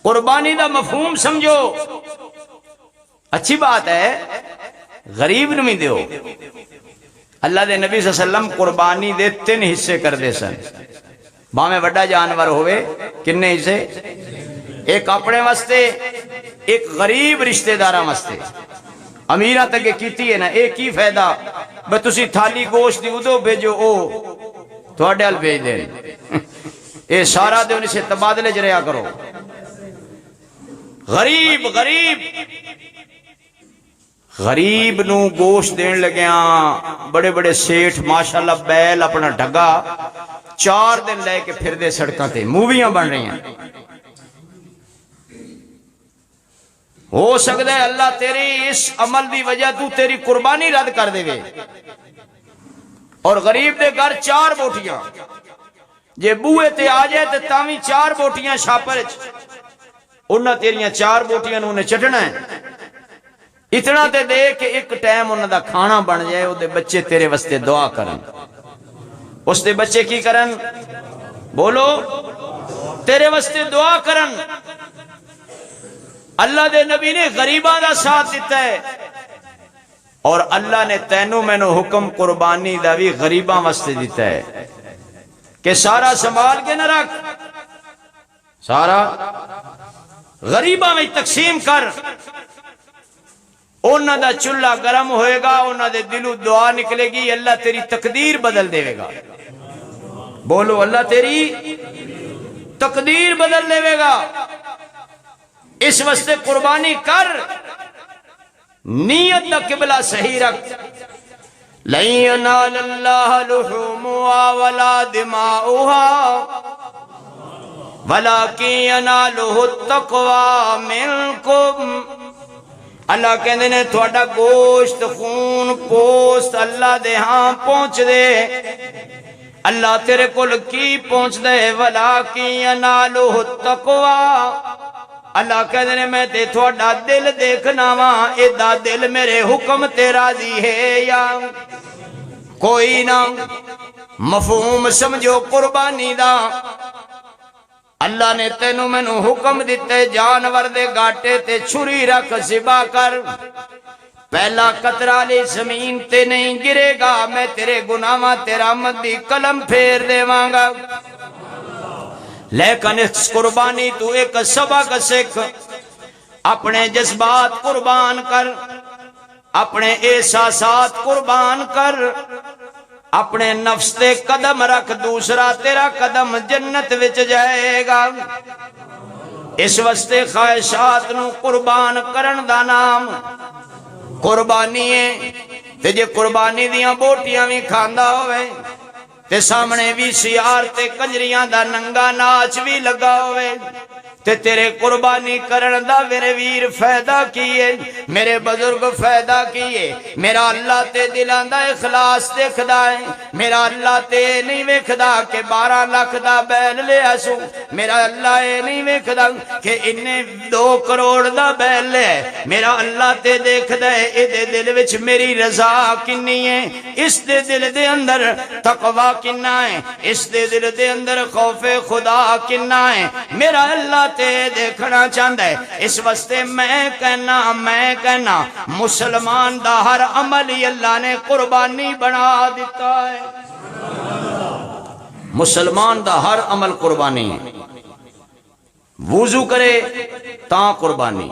قربانی دا مفہوم سمجھو، اچھی بات ہے، غریب نو بھی دیو۔ اللہ دے نبی صلی اللہ علیہ وسلم قربانی دے 3 حصے کر دے سن، باویں وڈا جانور ہوئے، کنے حصے؟ ایک اپنے واسطے، ایک غریب رشتہ داراں واسطے۔ امیراں تک کیتی ہے نا، ایک ہی فائدہ بس تسی تھالی گوشت دی ادو بھیجو، او تھوڑے ال بھیج دین، اے سارا دے انہیں سے تبادلے جریا کرو۔ غریب غریب غریب نو گوشت دین لگیاں، بڑے بڑے سیٹھ ماشاءاللہ بیل اپنا ڈھگا 4 دن لے کے پھر دے سڑکاں تے، موویاں بن رہی ہیں۔ ہو سکتا ہے اللہ تیری اس عمل دی وجہ تو تیری قربانی رد کر دے گے۔ اور غریب دے گھر 4 بوٹیاں، جے بوئے تے آ جائے تے تاویں 4 بوٹیاں شاپر انہاں تیریاں 4 بوٹیاں نو انہیں چٹنا ہے، اتنا تے دے کہ ایک ٹائم انہاں دا کھانا بن جائے، او دے بچے تیرے واسطے دعا کرن۔ اس دے بچے کی کرن؟ بولو، تیرے واسطے دعا کرن۔ اللہ دے نبی نے غریباں دا ساتھ دیتا ہے، اور اللہ نے تینوں مینوں حکم قربانی دا بھی غریباں واسطے دیتا ہے کہ سارا سنبھال کے نہ رکھ، سارا غریباں میں تقسیم کر۔ انہاں دا چولہا گرم ہوئے گا، انہاں دے دلوں دعا نکلے گی، اللہ تیری تقدیر بدل دے گا۔ بولو، اللہ تیری تقدیر بدل دے گا۔ اس واسطے قربانی کر، نیت دا قبلہ صحیح رکھ۔ لَن يَنَالَ اللَّهَ لُحُومُهَا وَلَا دِمَاؤُهَا وَلَكِن يَنَالُهُ التَّقْوَىٰ مِنكُمْ۔ اللہ کہندے نے تھوڑا گوشت خون پوست اللہ دے ہاں پہنچ دے، اللہ تیرے کول کی پہنچ دے، وَلَكِن يَنَالُهُ التَّقْوَىٰ۔ اللہ کہتے ہیں میں تے تھوڑا دل دیکھنا وہاں، ایدہ دل میرے حکم تے راضی ہے یا کوئی نہ۔ مفہوم سمجھو قربانی دا، اللہ نے تینوں مینوں حکم دیتے، جانور دے گاٹے تے چھری رکھ ذبح کر، پہلا قطرہ لے زمین تے نہیں گرے گا، میں تیرے گناہاں تے رحمت دی قلم پھیر دیواں گا۔ لیکن اس قربانی تو ایک سبق سکھ، اپنے جذبات قربان کر، اپنے احساسات قربان کر، اپنے نفس تے قدم رکھ، دوسرا تیرا قدم جنت وچ جائے گا۔ اس واسطے خواہشات نو قربان کرن دا نام قربانی ہے۔ تے جے قربانی دیاں بوٹیاں بھی کھاندا ہوئے تے سامنے بھی سیار تے کنجریاں دا ننگا ناچ بھی لگا ہوئے، تے تیرے قربانی کرن دا میرے ویر فائدہ کیے، میرے بزرگ فائدہ کیے۔ میرا اللہ تے دلان دا اخلاص دیکھدا ہے، میرا اللہ تے نہیں ویکھدا کہ 12 لاکھ دا بیل لے آسو، میرا اللہ اے نہیں ویکھدا کہ انہیں 2 کروڑ دا بیل لے، میرا اللہ تے دیکھدا ہے اے دے دل وچ میری رضا کنی ہے، اس دے دل دے اندر تقوی کنا ہے، اس دے دل دے اندر خوف خدا کنا ہے، میرا اللہ تے دیکھنا چاہتا ہے۔ اس واسطے میں کہنا مسلمان دا ہر عمل ہی اللہ نے قربانی بنا دیتا ہے۔ مسلمان دا ہر عمل قربانی ہے، وضو کرے تاں قربانی،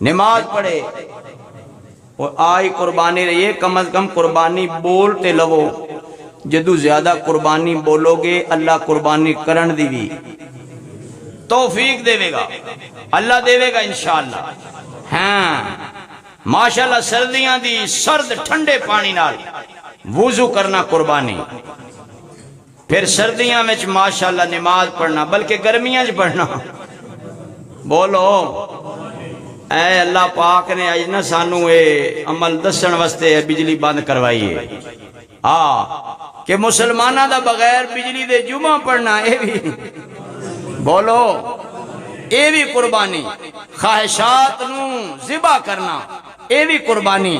نماز پڑھے اور آئی قربانی رہیے، کم از کم قربانی بولتے لو، جدو زیادہ قربانی بولو گے اللہ قربانی کرن دی بھی توفیق دے گا، اللہ دے گا انشاءاللہ۔ ہاں ماشاءاللہ سردیاں دی سرد ٹھنڈے پانی نال وضو کرنا قربانی، پھر سردیاں میں ماشاءاللہ نماز پڑھنا، بلکہ گرمیاں چ پڑھنا۔ بولو اے اللہ پاک نے آج نہ سانو اے عمل دسن واسطے بجلی بند کروائی ہے، کہ مسلمانہ دا بغیر بجلی دے جمعہ پڑھنا، اے بھی بولو اے بھی قربانی، خواہشات نو ذبح کرنا اے بھی قربانی۔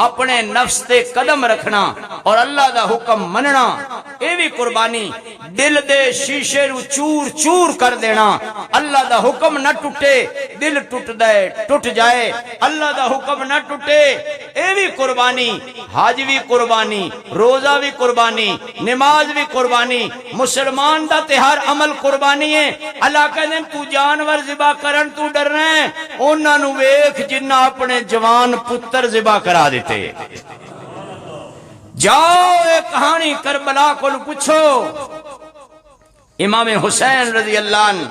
اپنے نفس تے قدم رکھنا اور اللہ دا حکم مننا، اے بھی قربانی۔ دل دے شیشے نو چور چور کر دینا، اللہ دا حکم نہ ٹوٹے، دل ٹوٹ جائے، اللہ دا حکم نہ ٹوٹے، اے بھی قربانی۔ حج بھی قربانی، روزہ بھی قربانی، نماز بھی قربانی، مسلمان دا تے ہر عمل قربانی ہے۔ اللہ کہنے تو جانور ذبح کرن تو ڈرنا ہے، انہاں نو ویکھ جنہ اپنے جوان پتر ذبح کرا دیتے۔ جاؤ ایک کہانی کربلا کو پوچھو، امام حسین رضی اللہ عنہ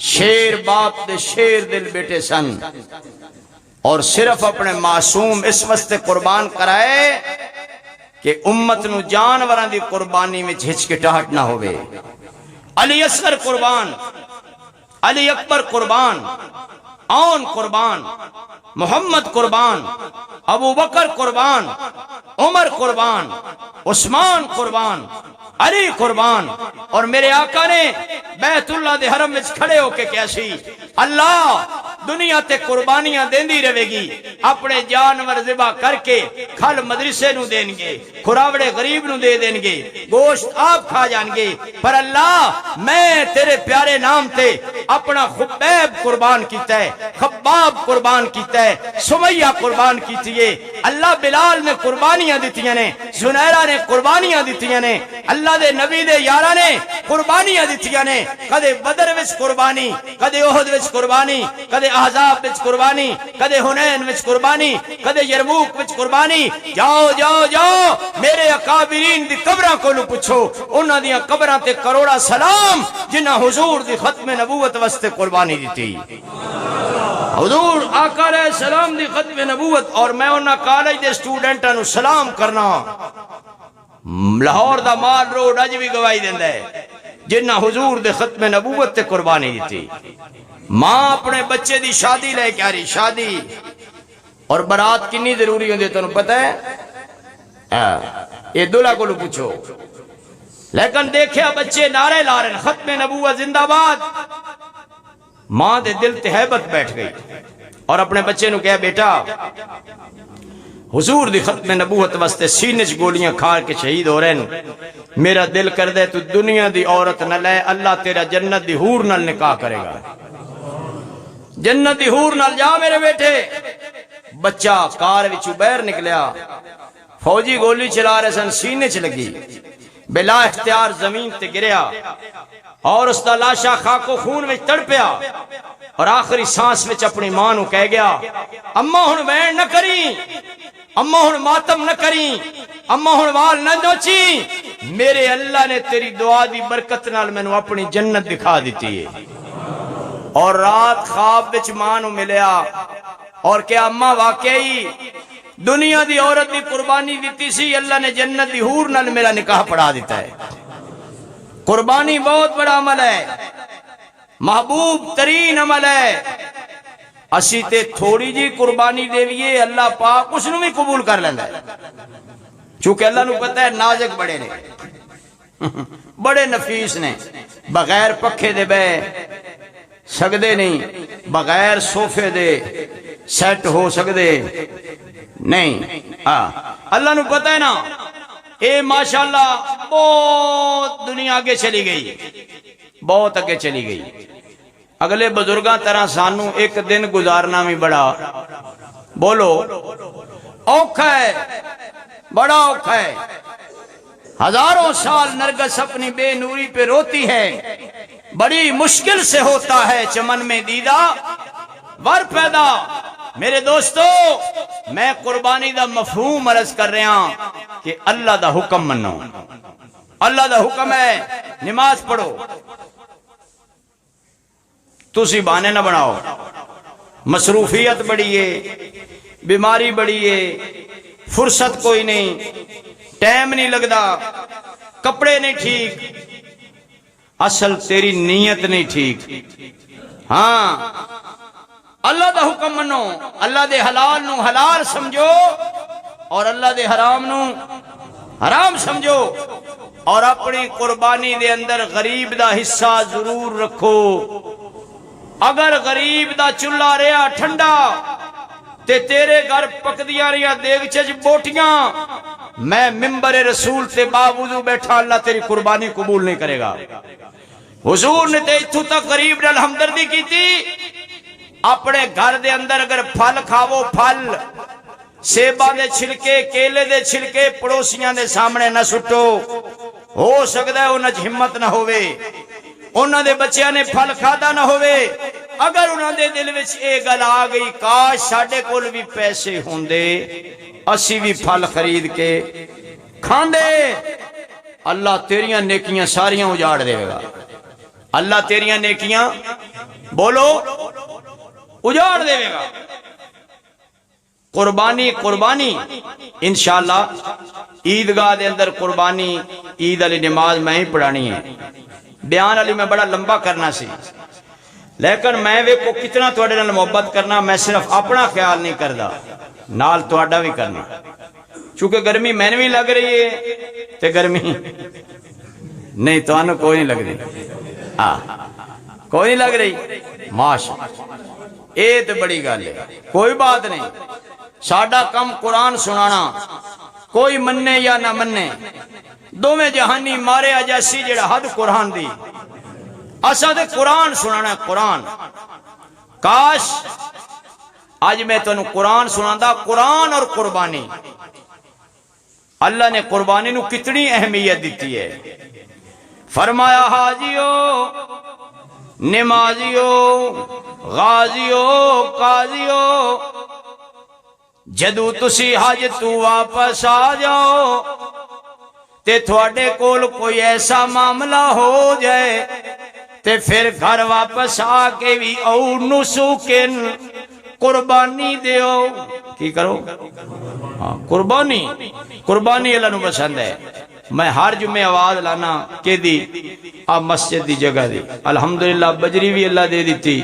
شیر باپ دے شیر دل بیٹے سن، اور صرف اپنے معصوم اس واسطے قربان کرائے کہ امت نو جانوراں دی قربانی میں ہچکٹاہٹ نہ ہوئے۔ علی اصغر قربان، علی اکبر قربان، آن قربان، محمد قربان، ابو بکر قربان، عمر قربان، عثمان قربان، علی قربان، اور میرے آقا نے بیت اللہ دے حرم وچ کھڑے ہو کے کیا سی، اللہ دنیا تے قربانیاں دیندی رہے گی، اپنے جانور ذبح کر کے کھل مدرسے نو دیں گے، کھراوڑے غریب نو دے دیں گے، گوشت آپ کھا جان گے، پر اللہ میں تیرے پیارے نام تے اپنا خبیب قربان کیتا ہے، خباب قربان کیتا ہے، سمیہ قربان کیتی ہے، اللہ بلال نے قربانیاں دیتیاں نے، زنیرہ نے قربانیاں دیتیاں نے، اللہ دے نبی دے یارہ نے قربانیاں دیتیاں نے، کدے بدر وچ قربانی، کدے احد وچ قربانی، کدے احزاب وچ قربانی، کدے حنین وچ قربانی، کدے یرموک وچ قربانی۔ جاؤ جاؤ جاؤ میرے اکابرین دی قبراں کو پوچھو، انہاں دیاں قبراں تے کروڑا سلام جنہاں حضور دی ختم نبوت واسطے قربانی دیتی، حضور آقا علیہ السلام دی ختم نبوت۔ اور میں انہاں کالج دے سٹوڈنٹاں نو سلام کرنا، لاہور دا مال روڈ اج بھی گواہی دیندا ہے، جنہاں حضور دے ختم نبوت تے قربانی دیتی۔ ماں اپنے بچے دی شادی لے کے آ رہی، شادی اور برات کنی ضروری ہوندی تانوں پتہ ہے؟ یہ دلہا کو پوچھو، لیکن دیکھیا بچے نعرے لا رہے ختم نبوت زندہ باد، ماں دے دل تے ہیبت بیٹھ گئی اور اپنے بچے نو کہا بیٹا حضور دی ختم نبوت واسطے سینے چ گولیاں کھا کے شہید ہو رہے ہیں، میرا دل کر دے تو دنیا دی عورت نہ لے، اللہ تیرا جنت دی حور نال نکاح کرے گا، جنت دی حور نال جا میرے بیٹے۔ بچہ کار وچوں باہر نکلیا، فوجی گولی چلا رہے سن، سینے چ لگی، بلا اختیار زمین تے گریا اور اس دا لاشا خاک و خون وچ تڑپیا، اور آخری سانس وچ اپنی ماں نو کہہ گیا اماں ہن وین نہ کری، اماں ہن ماتم نہ کری، اماں ہن وال نہ نوچی، میرے اللہ نے تیری دعا دی برکت نال مینوں اپنی جنت دکھا دیتی ہے۔ اور رات خواب وچ ماں نو ملیا اور کیا اماں واقعی دنیا دی عورت دی قربانی دیتی سی، اللہ نے جنت دی حور نال میرا نکاح پڑھا دیتا ہے۔ قربانی بہت بڑا عمل ہے، محبوب ترین عمل ہے، اسی تے تھوڑی جی قربانی دیویے اللہ پاک اس نو بھی قبول کر لیندہ ہے، چونکہ اللہ نو پتہ ہے نازک بڑے نے، بڑے نفیس نے، بغیر پکھے دے بے سکدے نہیں، بغیر صوفے دے سیٹ ہو سکدے نہیں۔ اللہ نو پتہ ہے نا، اے ماشاءاللہ بہت دنیا آگے چلی گئی، بہت آگے چلی گئی، اگلے بزرگاں طرح سانو ایک دن گزارنا بھی بڑا بولو اوکھا ہے، بڑا اوکھا ہے۔ ہزاروں سال نرگس اپنی بے نوری پہ روتی ہے، بڑی مشکل سے ہوتا ہے چمن میں دیدہ ور پیدا۔ میرے دوستو میں قربانی دا مفہوم عرض کر رہا ہوں کہ اللہ دا حکم منو، اللہ دا حکم ہے نماز پڑھو، تسی بہانے نہ بناؤ، مصروفیت بڑی ہے، بیماری بڑی ہے، فرصت کوئی نہیں، ٹائم نہیں لگدا، کپڑے نہیں ٹھیک، اصل تیری نیت نہیں ٹھیک۔ ہاں اللہ دا حکم منو، اللہ دے حلال نو حلال سمجھو اور اللہ دے حرام نو حرام سمجھو، اور اپنی قربانی دے اندر غریب دا حصہ ضرور رکھو۔ اگر غریب دا چلہ رہا ٹھنڈا تے تیرے گھر پکدیاں رہیا دیگچے چ بوٹیاں، میں ممبر رسول تے باوضو بیٹھا، اللہ تیری قربانی قبول نہیں کرے گا۔ حضور نے تے اتھو تک غریب نال ہمدردی کی تھی، اپنے گھر دے اندر اگر پھل کھاو، پھل سیباں دے چھلکے، کیلے دے چھلکے پڑوسیاں دے سامنے نہ سٹو، ہو سکتا ہے انہاں چ ہمت نہ ہوئے، انہاں دے بچیاں نے پھل کھادا نہ ہوئے، اگر انہاں دے دل وچ اے گل آ گئی کاش ساڈے کول بھی پیسے ہوندے اسی بھی پھل خرید کے کھاندے، اللہ تیریاں نیکیاں ساریاں اجاڑ دے گا، اللہ تیریاں نیکیاں بولو اجاڑ دے گا۔ قربانی قربانی انشاءاللہ عیدگاہ دے اندر قربانی عید علی نماز میں ہی پڑھانی ہے، بیان علی میں بڑا لمبا کرنا سی، لیکن میں ویکھو کتنا تواڈے نال محبت کرنا، میں صرف اپنا خیال نہیں کردا، نال تواڈا بھی کرنا، چونکہ گرمی میں نے بھی لگ رہی ہے تے گرمی نہیں تانوں کوئی نہیں لگ رہی، کوئی نہیں لگ رہی، ماشاءاللہ اے تے بڑی گل ہے، کوئی بات نہیں، ساڈا کم قرآن سنانا، کوئی مننے یا نہ مننے، دو میں جہانی مارے جیسی جڑا حد قرآن دی، اساں تے قرآن سنانا ہے، قرآن۔ کاش آج میں تنوں قرآن سناندا، قرآن اور قربانی، اللہ نے قربانی نو کتنی اہمیت دیتی ہے، فرمایا حاجیو، نمازیو، غازیو، قاضیو، جدو تسی حج تو واپس آ جاؤ تے تھوڑے کول کوئی ایسا معاملہ ہو جائے تے پھر گھر واپس آ کے بھی او نسوکن قربانی دیو، کی کرو؟ قربانی، قربانی اللہ نو پسند ہے۔ میں ہر جمعے آواز لانا کہ دی آپ مسجد دی جگہ دی، الحمدللہ بجری بھی اللہ دے دیتی۔